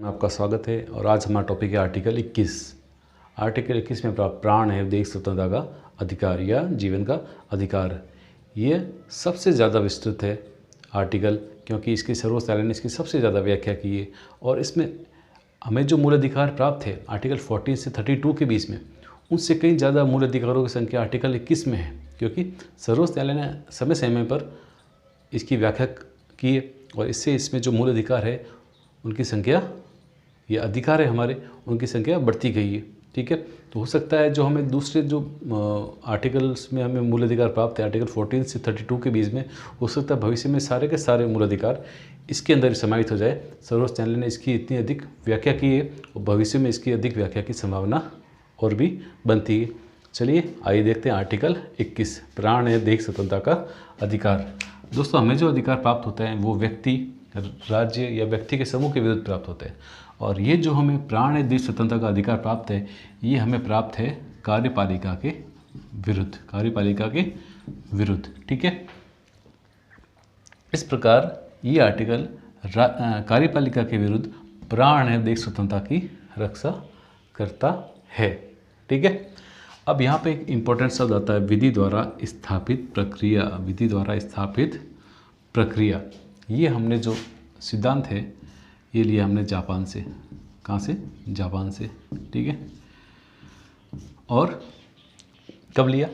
आपका स्वागत है और आज हमारा टॉपिक है आर्टिकल 21। आर्टिकल 21 में प्राण है देश स्वतंत्रता का अधिकार या जीवन का अधिकार। ये सबसे ज़्यादा विस्तृत है आर्टिकल, क्योंकि इसकी सर्वोच्च न्यायालय ने इसकी सबसे ज़्यादा व्याख्या की है। और इसमें हमें जो मूल अधिकार प्राप्त है आर्टिकल 14 से 32 के बीच में, उससे कई ज़्यादा मूल अधिकारों की संख्या आर्टिकल 21 में है, क्योंकि सर्वोच्च न्यायालय ने समय समय पर इसकी व्याख्या की है और इससे इसमें जो मूल अधिकार है उनकी संख्या, ये अधिकार है हमारे, उनकी संख्या बढ़ती गई है। ठीक है, तो हो सकता है जो हमें दूसरे जो आर्टिकल्स में हमें मूल अधिकार प्राप्त है आर्टिकल 14 से 32 के बीच में, हो सकता है भविष्य में सारे के सारे मूल अधिकार इसके अंदर समाहित हो जाए। सर्वोच्च न्यायालय ने इसकी इतनी अधिक व्याख्या की है और भविष्य में इसकी अधिक व्याख्या की संभावना और भी बनती है। चलिए आइए देखते हैं आर्टिकल 21, प्राण है देश स्वतंत्रता का अधिकार। दोस्तों, हमें जो अधिकार प्राप्त होता है वो व्यक्ति, राज्य या व्यक्ति के समूह के विरुद्ध प्राप्त होते हैं। और ये जो हमें प्राण है देश स्वतंत्रता का अधिकार प्राप्त है, ये हमें प्राप्त है कार्यपालिका के विरुद्ध, कार्यपालिका के विरुद्ध। ठीक है, इस प्रकार ये आर्टिकल कार्यपालिका के विरुद्ध प्राण है देश स्वतंत्रता की रक्षा करता है। ठीक है, अब यहाँ पे एक इम्पोर्टेंट शब्द आता है, विधि द्वारा स्थापित प्रक्रिया। विधि द्वारा स्थापित प्रक्रिया, ये हमने जो सिद्धांत है ये लिया हमने जापान से। कहाँ से? जापान से। ठीक है, और कब लिया?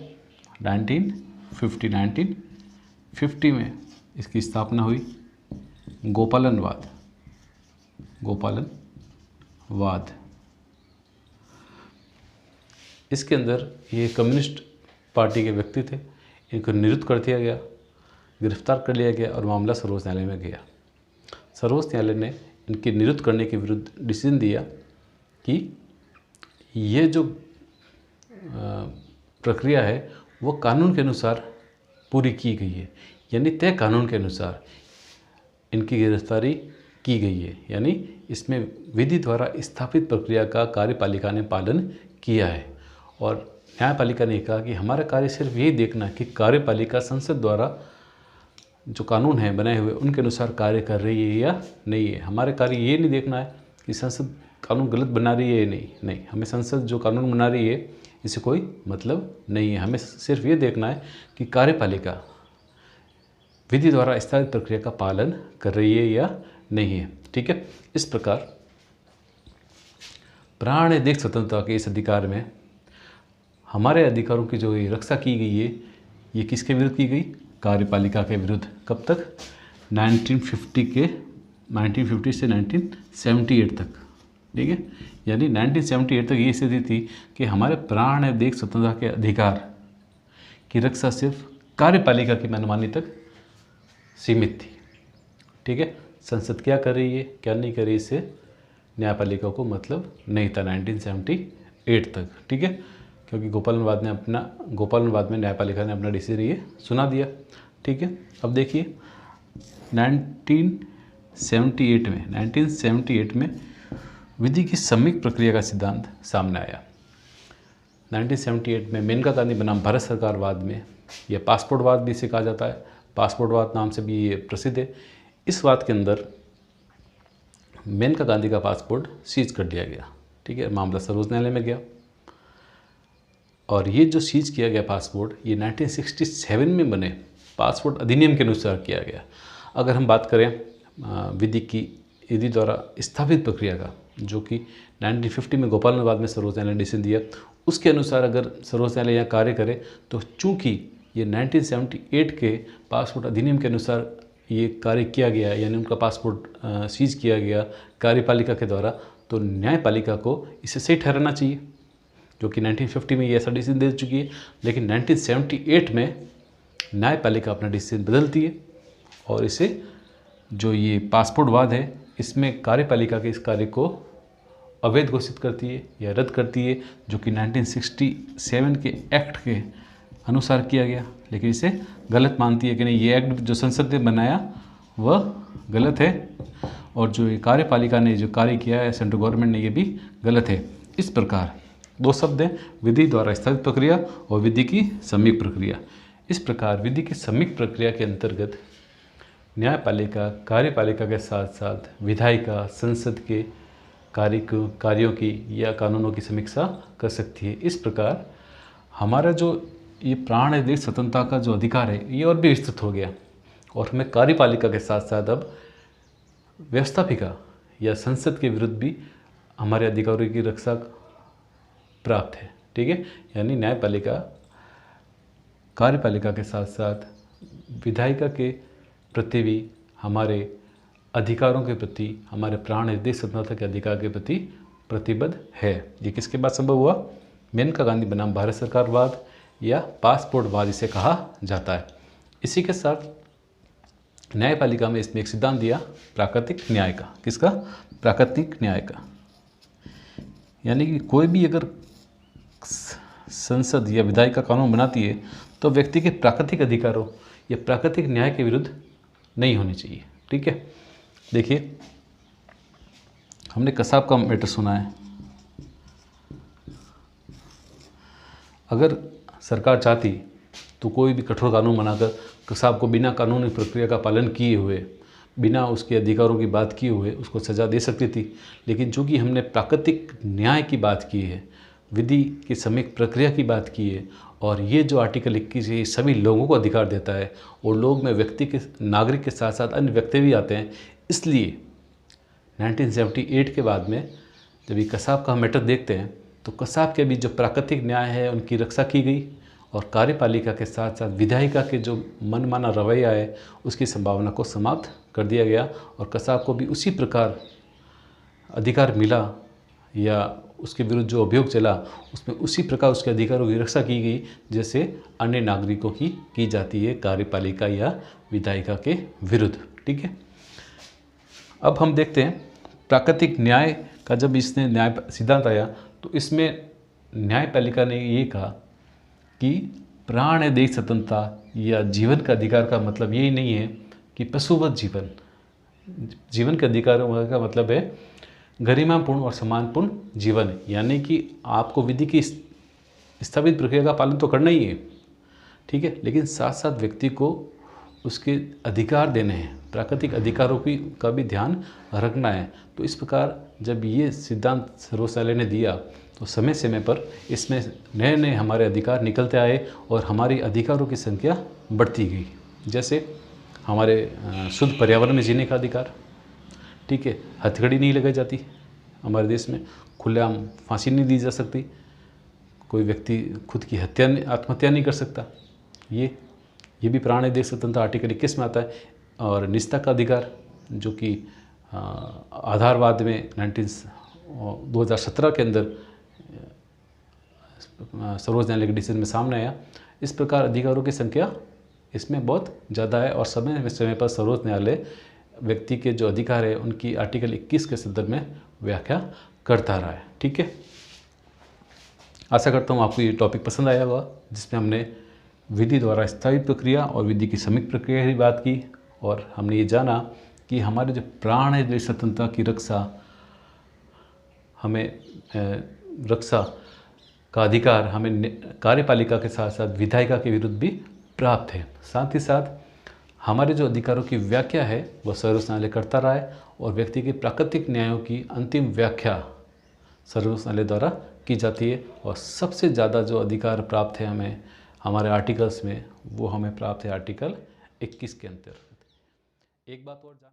1950 में इसकी स्थापना हुई। गोपालनवाद, गोपालनवाद, इसके अंदर ये कम्युनिस्ट पार्टी के व्यक्ति थे, इनको निरुद्ध कर दिया गया, गिरफ्तार कर लिया गया और मामला सर्वोच्च न्यायालय में गया। सर्वोच्च न्यायालय ने इनके निरुद्ध करने के विरुद्ध डिसीजन दिया कि ये जो प्रक्रिया है वो कानून के अनुसार पूरी की गई है, यानी तय कानून के अनुसार इनकी गिरफ्तारी की गई है, यानी इसमें विधि द्वारा स्थापित प्रक्रिया का कार्यपालिका ने पालन किया है। और न्यायपालिका ने कहा कि हमारा कार्य सिर्फ यही देखना है कि कार्यपालिका संसद द्वारा जो कानून है बनाए हुए उनके अनुसार कार्य कर रही है या नहीं है। हमारे कार्य ये नहीं देखना है कि संसद कानून गलत बना रही है या नहीं, हमें संसद जो कानून बना रही है इससे कोई मतलब नहीं है। हमें सिर्फ ये देखना है कि कार्यपालिका विधि द्वारा स्थापित प्रक्रिया का पालन कर रही है या नहीं है। ठीक है, इस प्रकार प्राण है देश स्वतंत्रता के इस अधिकार में हमारे अधिकारों की जो ये रक्षा की गई है, ये किसके विरुद्ध की गई? कार्यपालिका के विरुद्ध। कब तक? 1950 से 1978 तक। ठीक है, यानी 1978 तक ये स्थिति थी कि हमारे प्राण है देश स्वतंत्रता के अधिकार की रक्षा सिर्फ कार्यपालिका की मनमानी तक सीमित थी। ठीक है, संसद क्या कर रही है क्या नहीं कर रही इससे न्यायपालिका को मतलब नहीं था 1978 तक। ठीक है, क्योंकि गोपालनवाद में न्यायपालिका ने अपना डिसीजन ये सुना दिया। ठीक है, अब देखिए 1978 में विधि की सम्यक प्रक्रिया का सिद्धांत सामने आया। 1978 में मेनका गांधी बनाम भारत सरकारवाद में, यह पासपोर्टवाद भी इसे कहा जाता है, पासपोर्टवाद नाम से भी ये प्रसिद्ध है। इस वाद के अंदर मेनका गांधी का पासपोर्ट सीज कर दिया गया। ठीक है, मामला सर्वोच्च न्यायालय में गया और ये जो सीज किया गया पासपोर्ट, ये 1967 में बने पासपोर्ट अधिनियम के अनुसार किया गया। अगर हम बात करें विधि द्वारा स्थापित प्रक्रिया का, जो कि 1950 में गोपालनवाद में सर्वोच्च न्यायालय ने डिसीजन दिया, उसके अनुसार अगर सर्वोच्च न्यायालय यहाँ कार्य करे तो चूँकि ये 1978 के पासपोर्ट अधिनियम के अनुसार ये कार्य किया गया, यानी उनका पासपोर्ट सीज किया गया कार्यपालिका के द्वारा, तो न्यायपालिका को इसे सही ठहराना चाहिए, क्योंकि 1950 में ये ऐसा डिसीजन दे चुकी है। लेकिन 1978 में न्यायपालिका अपना डिसीजन बदलती है और इसे जो ये पासपोर्टवाद है इसमें कार्यपालिका के इस कार्य को अवैध घोषित करती है या रद्द करती है, जो कि 1967 के एक्ट के अनुसार किया गया। लेकिन इसे गलत मानती है कि नहीं, ये एक्ट जो संसद ने बनाया वह गलत है और जो ये कार्यपालिका ने जो कार्य किया है सेंट्रल गवर्नमेंट ने, ये भी गलत है। इस प्रकार दो शब्द हैं, विधि द्वारा स्थापित प्रक्रिया और विधि की सम्यक प्रक्रिया। इस प्रकार विधि की सम्यक प्रक्रिया के अंतर्गत न्यायपालिका कार्यपालिका के साथ साथ विधायिका संसद के कार्यों की या कानूनों की समीक्षा कर सकती है। इस प्रकार हमारा जो ये प्राण निर्देश स्वतंत्रता का जो अधिकार है ये और भी विस्तृत हो गया और हमें कार्यपालिका के साथ साथ अब व्यवस्थापिका या संसद के विरुद्ध भी हमारे अधिकारों की रक्षा प्राप्त है। ठीक है, यानी न्यायपालिका कार्यपालिका के साथ साथ विधायिका के प्रति भी हमारे अधिकारों के प्रति, हमारे प्राण निर्देश स्वतंत्रता के अधिकार के प्रति प्रतिबद्ध है। ये किसके बाद संभव हुआ? मेनका गांधी बनाम भारत सरकारवाद या पासपोर्टवाद इसे कहा जाता है। इसी के साथ न्यायपालिका में इसमें एक सिद्धांत दिया प्राकृतिक न्याय का। किसका? प्राकृतिक न्याय का। यानी कि कोई भी अगर संसद या विधायिका कानून बनाती है तो व्यक्ति के प्राकृतिक अधिकारों या प्राकृतिक न्याय के विरुद्ध नहीं होनी चाहिए। ठीक है, देखिए हमने कसाब का मैटर सुना है। अगर सरकार चाहती तो कोई भी कठोर कानून बनाकर कसाब को बिना कानूनी प्रक्रिया का पालन किए हुए, बिना उसके अधिकारों की बात किए हुए उसको सज़ा दे सकती थी। लेकिन चूँकि हमने प्राकृतिक न्याय की बात की है, विधि की समीक प्रक्रिया की बात की है और ये जो आर्टिकल 21 है सभी लोगों को अधिकार देता है और लोग में व्यक्ति के नागरिक के साथ साथ अन्य व्यक्ति भी आते हैं, इसलिए 1978 के बाद में जब ये कसाब का मैटर देखते हैं तो कसाब के भी जो प्राकृतिक न्याय है उनकी रक्षा की गई और कार्यपालिका के साथ साथ विधायिका के जो मनमाना रवैया है उसकी संभावना को समाप्त कर दिया गया और कसाब को भी उसी प्रकार अधिकार मिला या उसके विरुद्ध जो अभियोग चला उसमें उसी प्रकार उसके अधिकारों की रक्षा की गई जैसे अन्य नागरिकों की जाती है कार्यपालिका या विधायिका के विरुद्ध। ठीक है, अब हम देखते हैं प्राकृतिक न्याय का। जब इसने न्याय सिद्धांत आया तो इसमें न्यायपालिका ने ये कहा कि प्राण निर्देश स्वतंत्रता या जीवन का अधिकार का मतलब यही नहीं है कि पशुवत जीवन के अधिकारों का मतलब है गरिमापूर्ण और सम्मानपूर्ण जीवन, यानी कि आपको विधि की स्थापित प्रक्रिया का पालन तो करना ही है। ठीक है, लेकिन साथ साथ व्यक्ति को उसके अधिकार देने हैं, प्राकृतिक अधिकारों का भी ध्यान रखना है। तो इस प्रकार जब ये सिद्धांत सर्वोच्च न्यायालय ने दिया तो समय समय पर इसमें नए नए हमारे अधिकार निकलते आए और हमारी अधिकारों की संख्या बढ़ती गई। जैसे हमारे शुद्ध पर्यावरण में जीने का अधिकार, ठीक है, हथकड़ी नहीं लगाई जाती हमारे देश में, खुलेआम फांसी नहीं दी जा सकती, कोई व्यक्ति खुद की आत्महत्या नहीं कर सकता। ये भी प्राण निर्देश स्वतंत्रता आर्टिकल 21 में आता है। और निजता का अधिकार जो कि आधारवाद में 2017 के अंदर सर्वोच्च न्यायालय के डिसीजन में सामने आया। इस प्रकार अधिकारों की संख्या इसमें बहुत ज़्यादा है और समय समय पर सर्वोच्च न्यायालय व्यक्ति के जो अधिकार है उनकी आर्टिकल 21 के संदर्भ में व्याख्या करता रहा है। ठीक है, आशा करता हूँ आपको ये टॉपिक पसंद आया होगा जिसमें हमने विधि द्वारा स्थापित प्रक्रिया और विधि की समीक प्रक्रिया की बात की और हमने ये जाना कि हमारे जो प्राण निर्देश स्वतंत्रता की रक्षा का अधिकार हमें कार्यपालिका के साथ साथ विधायिका के विरुद्ध भी प्राप्त है। साथ ही साथ हमारे जो अधिकारों की व्याख्या है वह सर्वोच्च न्यायालय करता रहा है और व्यक्ति के प्राकृतिक न्यायों की अंतिम व्याख्या सर्वोच्च न्यायालय द्वारा की जाती है। और सबसे ज़्यादा जो अधिकार प्राप्त है हमें हमारे आर्टिकल्स में, वो हमें प्राप्त है आर्टिकल 21 के अंतर्गत। एक बात और जान